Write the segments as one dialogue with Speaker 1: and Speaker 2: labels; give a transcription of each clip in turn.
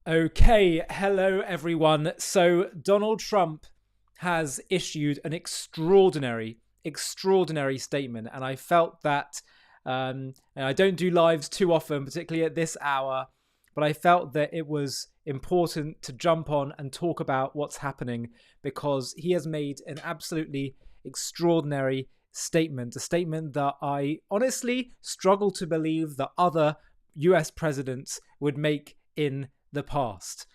Speaker 1: Okay, hello everyone. So Donald Trump has issued an extraordinary statement, and I felt that, and I don't do lives too often, particularly at this hour, but I felt that it was important to jump on and talk about what's happening because he has made an absolutely extraordinary statement, a statement that I honestly struggle to believe that other US presidents would make in the past.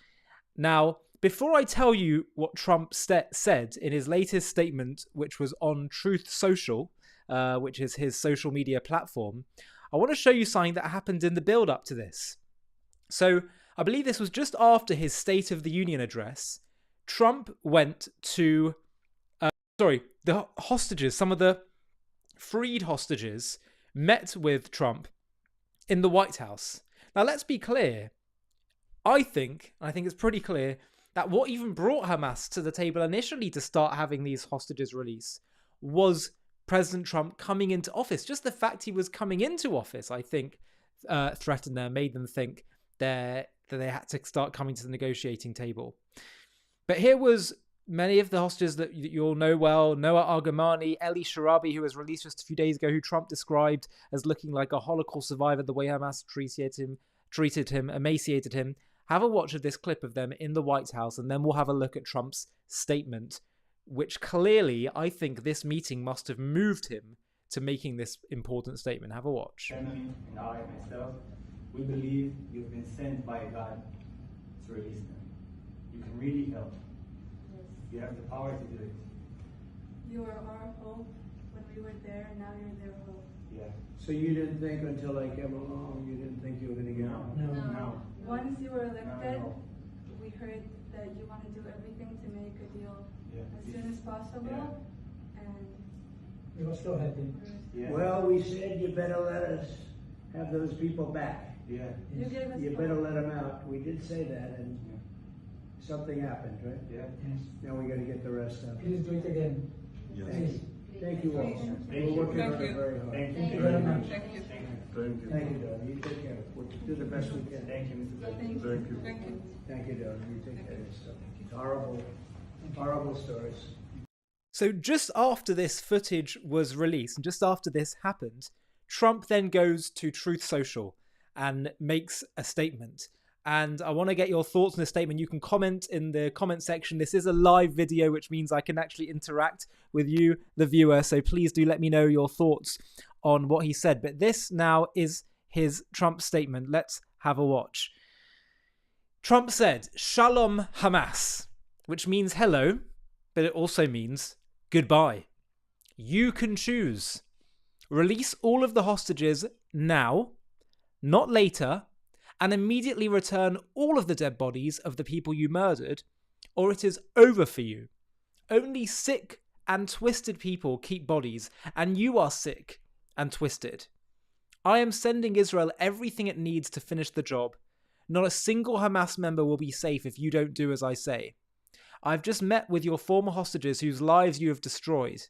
Speaker 1: Now, before I tell you what Trump said in his latest statement, which was on Truth Social, which is his social media platform, I want to show you something that happened in the build up to this. So, I believe this was just after his State of the Union address. Trump went to, the hostages, some of the freed hostages, met with Trump in the White House. Now, let's be clear. I think it's pretty clear that what even brought Hamas to the table initially to start having these hostages released was President Trump coming into office. Just the fact he was coming into office, I think, threatened them, made them think that they had to start coming to the negotiating table. But here was many of the hostages that you all know well: Noah Argamani, Eli Sharabi, who was released just a few days ago, who Trump described as looking like a Holocaust survivor, the way Hamas treated him, emaciated him. Have a watch of this clip of them in the White House, and then we'll have a look at Trump's statement, which clearly, I think this meeting must have moved him to making this important statement. Have a watch.
Speaker 2: Family and I, myself, we believe you've been sent by God to release them. You can really help.
Speaker 3: Yes.
Speaker 2: You have the power to do it.
Speaker 3: You were our hope when we were there, and now you're their hope.
Speaker 2: Yeah.
Speaker 4: So you didn't think until I came along, you didn't think you were going to get out?
Speaker 2: No.
Speaker 3: Once you were elected,
Speaker 2: No.
Speaker 3: we heard that you want to do everything to make a deal as soon as possible.
Speaker 2: Yeah.
Speaker 3: And
Speaker 5: We were so happy.
Speaker 2: Yeah.
Speaker 4: Well, we said you better let us have those people back.
Speaker 2: Yeah.
Speaker 3: you gave us
Speaker 4: You
Speaker 3: hope.
Speaker 4: better let them out. We did say that, and something happened, right?
Speaker 2: Yeah.
Speaker 5: Yes.
Speaker 4: Now we got to get the rest of it.
Speaker 5: Please do it again. Please.
Speaker 4: Thank you all.
Speaker 2: Thank
Speaker 4: We're
Speaker 2: you.
Speaker 4: working on it very hard.
Speaker 2: Thank you.
Speaker 5: Thank you very much.
Speaker 2: Thank you.
Speaker 4: Thank you, Doug. You take care. We'll do the best we can.
Speaker 2: Thank you, Mr. President.
Speaker 4: Thank you, Doug. You take care of yourself. It's horrible stories.
Speaker 1: So just after this footage was released and just after this happened, Trump then goes to Truth Social and makes a statement. And I want to get your thoughts on the statement. You can comment in the comment section. This is a live video, which means I can actually interact with you, the viewer. So please do let me know your thoughts on what he said. But this now is his Trump statement. Let's have a watch. Trump said, "Shalom Hamas," which means hello, but it also means goodbye. You can choose. Release all of the hostages now, not later, and immediately return all of the dead bodies of the people you murdered, or it is over for you. Only sick and twisted people keep bodies, and you are sick and twisted. I am sending Israel everything it needs to finish the job. Not a single Hamas member will be safe if you don't do as I say. I've just met with your former hostages whose lives you have destroyed.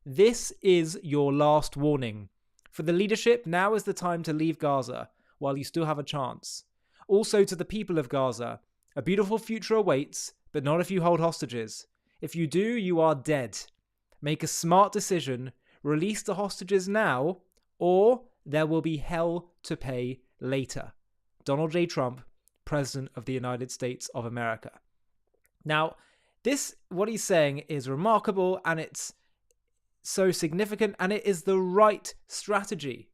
Speaker 1: This is your last warning. For the leadership, now is the time to leave Gaza while you still have a chance. Also to the people of Gaza, a beautiful future awaits, but not if you hold hostages. If you do, you are dead. Make a smart decision, release the hostages now, or there will be hell to pay later. Donald J. Trump, President of the United States of America. Now, what he's saying is remarkable, and it's so significant, and it is the right strategy.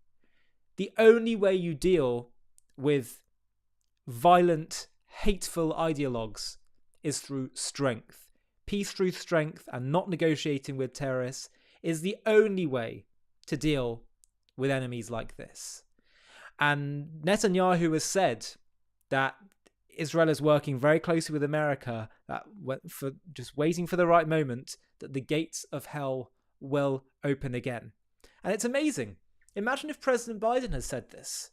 Speaker 1: The only way you deal with violent, hateful ideologues is through strength. Peace through strength and not negotiating with terrorists is the only way to deal with enemies like this. And Netanyahu has said that Israel is working very closely with America, that for just waiting for the right moment, that the gates of hell will open again. And it's amazing. Imagine if President Biden had said this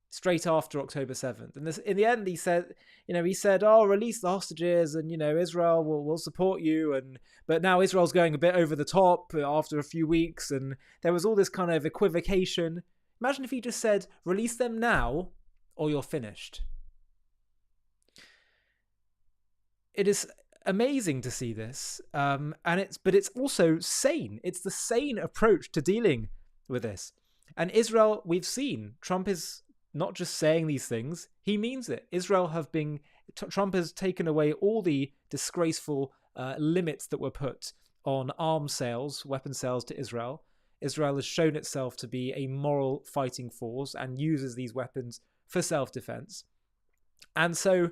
Speaker 1: straight after October 7th. And in the end, he said, oh, release the hostages and, Israel will support you. But now Israel's going a bit over the top after a few weeks. And there was all this kind of equivocation. Imagine if he just said, release them now or you're finished. it is amazing to see this, but it's also sane. It's the sane approach to dealing with this. And Israel, we've seen Trump is not just saying these things; he means it. Trump has taken away all the disgraceful limits that were put on arms sales, weapon sales to Israel. Israel has shown itself to be a moral fighting force and uses these weapons for self-defense. And so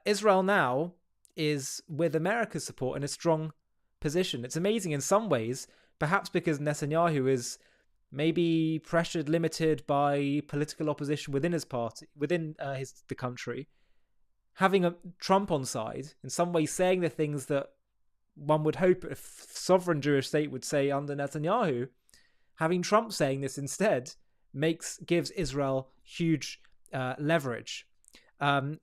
Speaker 1: Israel now is, with America's support, in a strong position. It's amazing in some ways, perhaps because Netanyahu is maybe pressured, limited by political opposition within his party, within the country. Having a Trump on side, in some ways saying the things that one would hope a sovereign Jewish state would say under Netanyahu, having Trump saying this instead gives Israel huge leverage.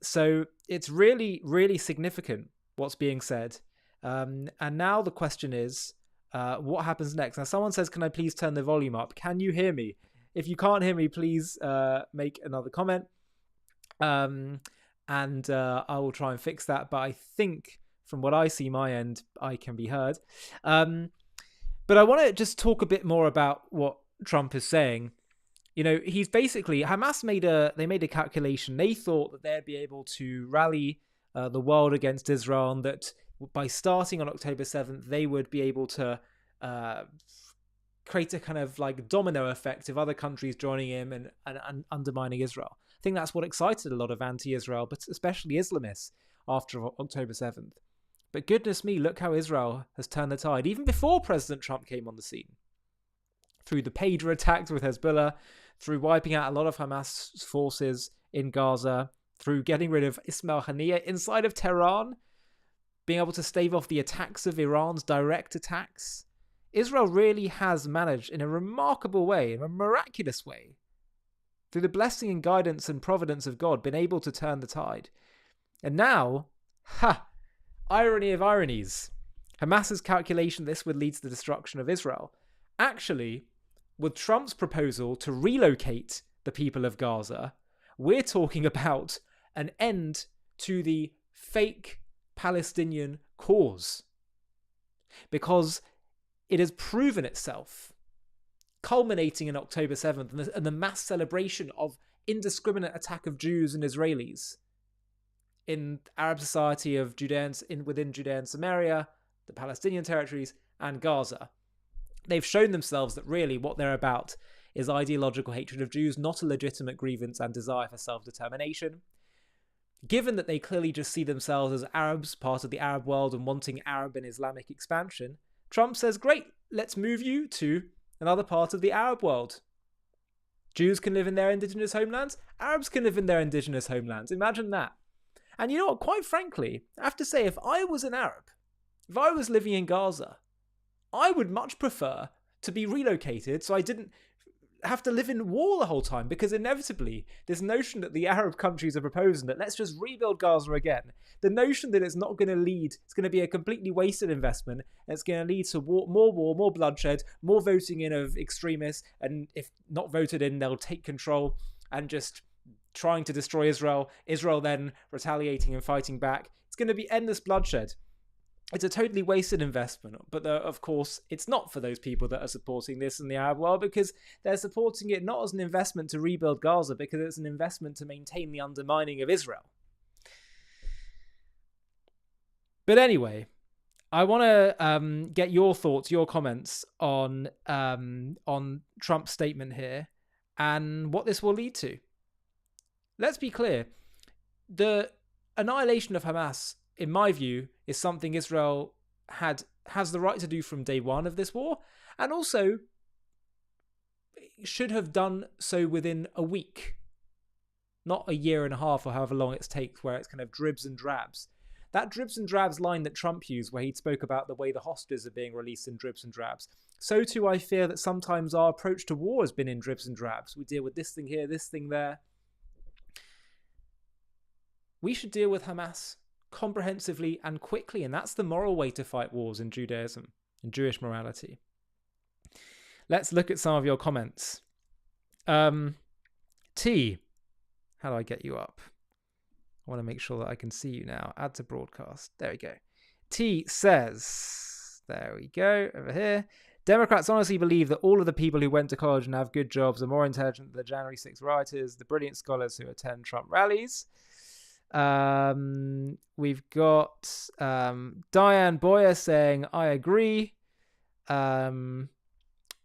Speaker 1: So it's really, really significant what's being said. And now the question is, what happens next? Now, someone says, can I please turn the volume up? Can you hear me? If you can't hear me, please make another comment. And I will try and fix that. But I think from what I see my end, I can be heard. But I want to just talk a bit more about what Trump is saying. You know, he's basically, Hamas made a calculation. They thought that they'd be able to rally the world against Israel, and that by starting on October 7th, they would be able to create a kind of like domino effect of other countries joining him and undermining Israel. I think that's what excited a lot of anti-Israel, but especially Islamists after October 7th. But goodness me, look how Israel has turned the tide, even before President Trump came on the scene. Through the pager attacks with Hezbollah, through wiping out a lot of Hamas forces in Gaza, through getting rid of Ismail Haniyeh inside of Tehran, being able to stave off the attacks of Iran's direct attacks. Israel really has managed in a remarkable way, in a miraculous way, through the blessing and guidance and providence of God, been able to turn the tide. And now, irony of ironies, Hamas's calculation this would lead to the destruction of Israel. Actually, with Trump's proposal to relocate the people of Gaza, we're talking about an end to the fake Palestinian cause. Because it has proven itself, culminating in October 7th and the mass celebration of indiscriminate attack of Jews and Israelis in Arab society of within Judea and Samaria, the Palestinian territories, and Gaza. They've shown themselves that really what they're about is ideological hatred of Jews, not a legitimate grievance and desire for self-determination. Given that they clearly just see themselves as Arabs, part of the Arab world, and wanting Arab and Islamic expansion, Trump says, great, let's move you to another part of the Arab world. Jews can live in their indigenous homelands. Arabs can live in their indigenous homelands. Imagine that. And you know what? Quite frankly, I have to say, if I was an Arab, if I was living in Gaza, I would much prefer to be relocated so I didn't have to live in war the whole time, because inevitably this notion that the Arab countries are proposing that let's just rebuild Gaza again, the notion that it's not going to lead, it's going to be a completely wasted investment, and it's going to lead to war, more bloodshed, more voting in of extremists, and if not voted in, they'll take control and just trying to destroy Israel then retaliating and fighting back. It's going to be endless bloodshed. It's a totally wasted investment, but of course, it's not for those people that are supporting this in the Arab world, because they're supporting it not as an investment to rebuild Gaza, because it's an investment to maintain the undermining of Israel. But anyway, I want to get your thoughts, your comments on Trump's statement here and what this will lead to. Let's be clear. The annihilation of Hamas, in my view, is something Israel has the right to do from day one of this war, and also should have done so within a week, not a year and a half or however long it takes, where it's kind of dribs and drabs. That dribs and drabs line that Trump used, where he spoke about the way the hostages are being released in dribs and drabs, so too I fear that sometimes our approach to war has been in dribs and drabs. We deal with this thing here, this thing there. We should deal with Hamas comprehensively and quickly, and that's the moral way to fight wars in Judaism and Jewish morality. Let's look at some of your comments. T, how do I get you up? I want to make sure that I can see you now. Add to broadcast. There we go. T says, there we go, over here. Democrats honestly believe that all of the people who went to college and have good jobs are more intelligent than the January 6th rioters, the brilliant scholars who attend Trump rallies. We've got Diane Boyer saying, I agree.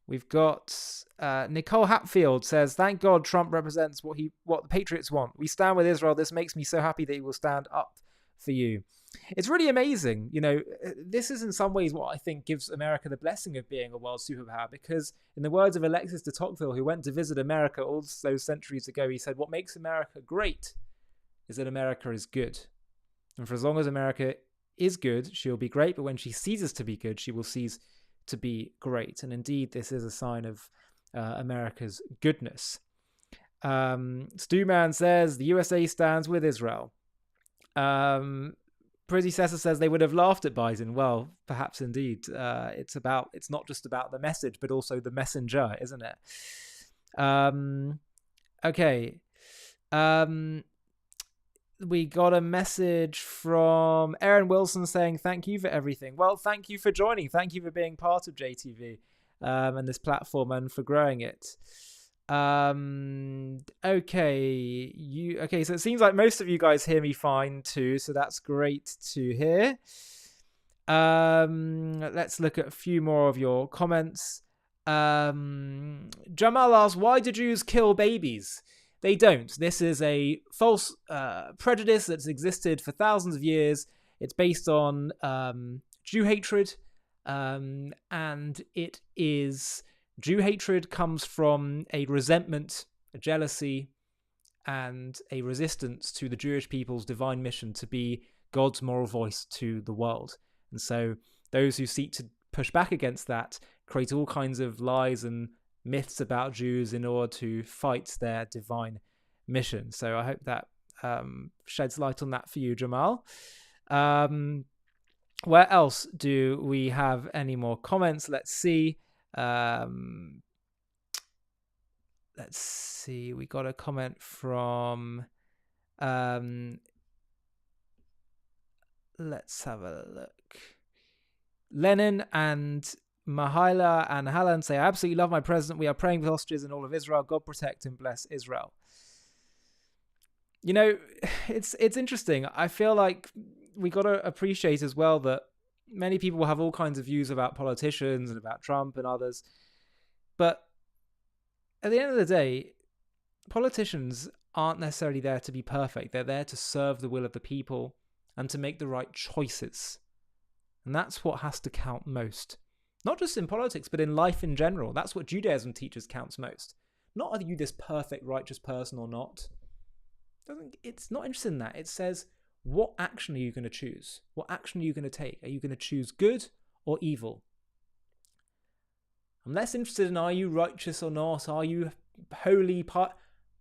Speaker 1: We've got Nicole Hatfield says, thank God Trump represents what the patriots want. We stand with Israel. This makes me so happy that he will stand up for you. It's really amazing. You know, this is in some ways what I think gives America the blessing of being a world superpower, because in the words of Alexis de Tocqueville, who went to visit America all those centuries ago, he said, what makes America great is that America is good. And for as long as America is good, she'll be great. But when she ceases to be good, she will cease to be great. And indeed, this is a sign of America's goodness. Stewman says, the USA stands with Israel. Pretty Cessa says they would have laughed at Biden. Well, perhaps indeed. It's not just about the message, but also the messenger, isn't it? Okay. We got a message from Aaron Wilson saying, thank you for everything. Well, thank you for joining. Thank you for being part of JTV and this platform and for growing it. Okay, so it seems like most of you guys hear me fine too, so that's great to hear. Let's look at a few more of your comments. Jamal asks, why do Jews kill babies? They don't. This is a false prejudice that's existed for thousands of years. It's based on Jew hatred, and it is... Jew hatred comes from a resentment, a jealousy, and a resistance to the Jewish people's divine mission to be God's moral voice to the world. And so those who seek to push back against that create all kinds of lies and myths about Jews in order to fight their divine mission. So I hope that sheds light on that for you, Jamal. Where else do we have any more comments? Let's see. We got a comment from let's have a look. Lenin and Mahila and Halan say, I absolutely love my president. We are praying for hostages in all of Israel. God protect and bless Israel. You know, it's interesting. I feel like we got to appreciate as well that many people will have all kinds of views about politicians and about Trump and others. But at the end of the day, politicians aren't necessarily there to be perfect. They're there to serve the will of the people and to make the right choices. And that's what has to count most. Not just in politics, but in life in general. That's what Judaism teaches counts most. Not are you this perfect, righteous person or not. It's not interested in that. It says, what action are you going to choose? What action are you going to take? Are you going to choose good or evil? I'm less interested in, are you righteous or not? Are you holy?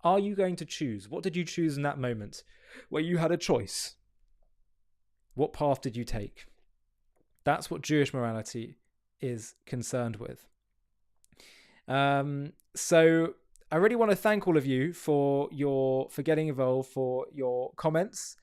Speaker 1: Are you going to choose? What did you choose in that moment where you had a choice? What path did you take? That's what Jewish morality is concerned with. So I really want to thank all of you for getting involved, for your comments.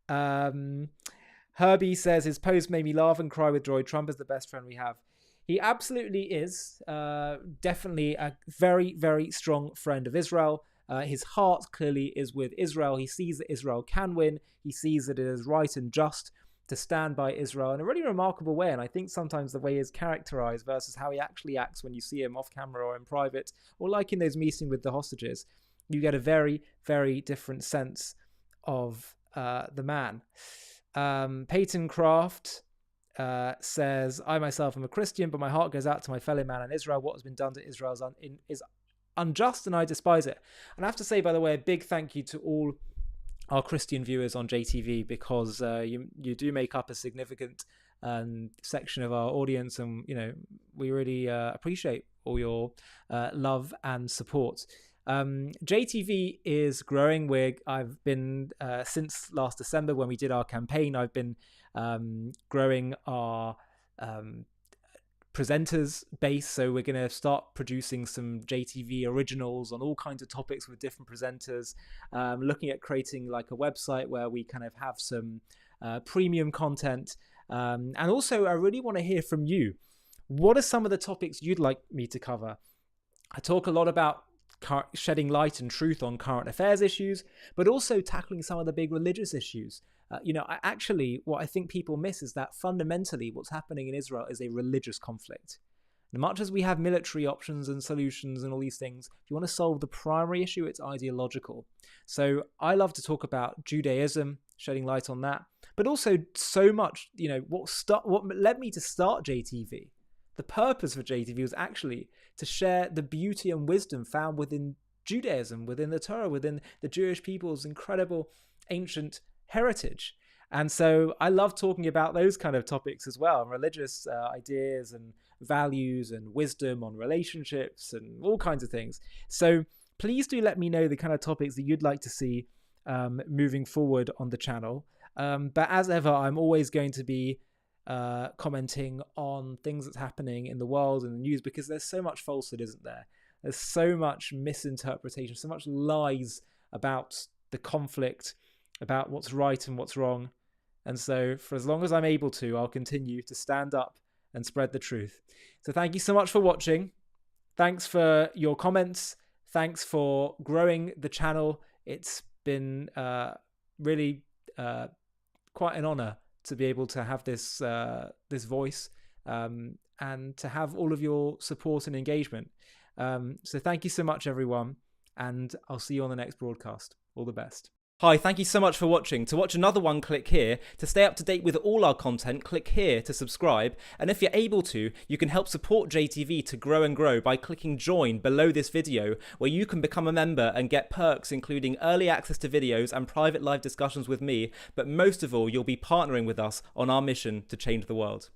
Speaker 1: Herbie says his post made me laugh and cry with joy. Trump is the best friend we have. He absolutely is. Definitely a very, very strong friend of Israel. His heart clearly is with Israel. He sees that Israel can win. He sees that it is right and just to stand by Israel in a really remarkable way. And I think sometimes the way he is characterized versus how he actually acts when you see him off camera or in private, or like in those meetings with the hostages, you get a very, very different sense of the man. Peyton Craft says, I myself am a Christian, but my heart goes out to my fellow man in Israel. What has been done to Israel is unjust, and I despise it. And I have to say, by the way, a big thank you to all our Christian viewers on JTV, because you do make up a significant section of our audience, and we really appreciate all your love and support. JTV is growing. I've been since last December when we did our campaign, I've been growing our presenters base, so we're going to start producing some JTV originals on all kinds of topics with different presenters, looking at creating like a website where we kind of have some premium content, and also I really want to hear from you. What are some of the topics you'd like me to cover? I talk a lot about shedding light and truth on current affairs issues, but also tackling some of the big religious issues. What I think people miss is that fundamentally what's happening in Israel is a religious conflict. And much as we have military options and solutions and all these things, if you want to solve the primary issue, it's ideological. So I love to talk about Judaism, shedding light on that, but also so much, what led me to start JTV. The purpose for JTV was actually to share the beauty and wisdom found within Judaism, within the Torah, within the Jewish people's incredible ancient heritage. And so I love talking about those kind of topics as well, and religious ideas and values and wisdom on relationships and all kinds of things. So please do let me know the kind of topics that you'd like to see moving forward on the channel. But as ever, I'm always going to be commenting on things that's happening in the world and the news, because there's so much falsehood, isn't there? There's so much misinterpretation, so much lies about the conflict, about what's right and what's wrong. And so for as long as I'm able to, I'll continue to stand up and spread the truth. So thank you so much for watching. Thanks for your comments. Thanks for growing the channel. It's been really quite an honor to be able to have this voice and to have all of your support and engagement. So thank you so much, everyone, and I'll see you on the next broadcast. All the best. Hi, thank you so much for watching. To watch another one, click here. To stay up to date with all our content, click here to subscribe. And if you're able to, you can help support JTV to grow and grow by clicking join below this video, where you can become a member and get perks including early access to videos and private live discussions with me. But most of all, you'll be partnering with us on our mission to change the world.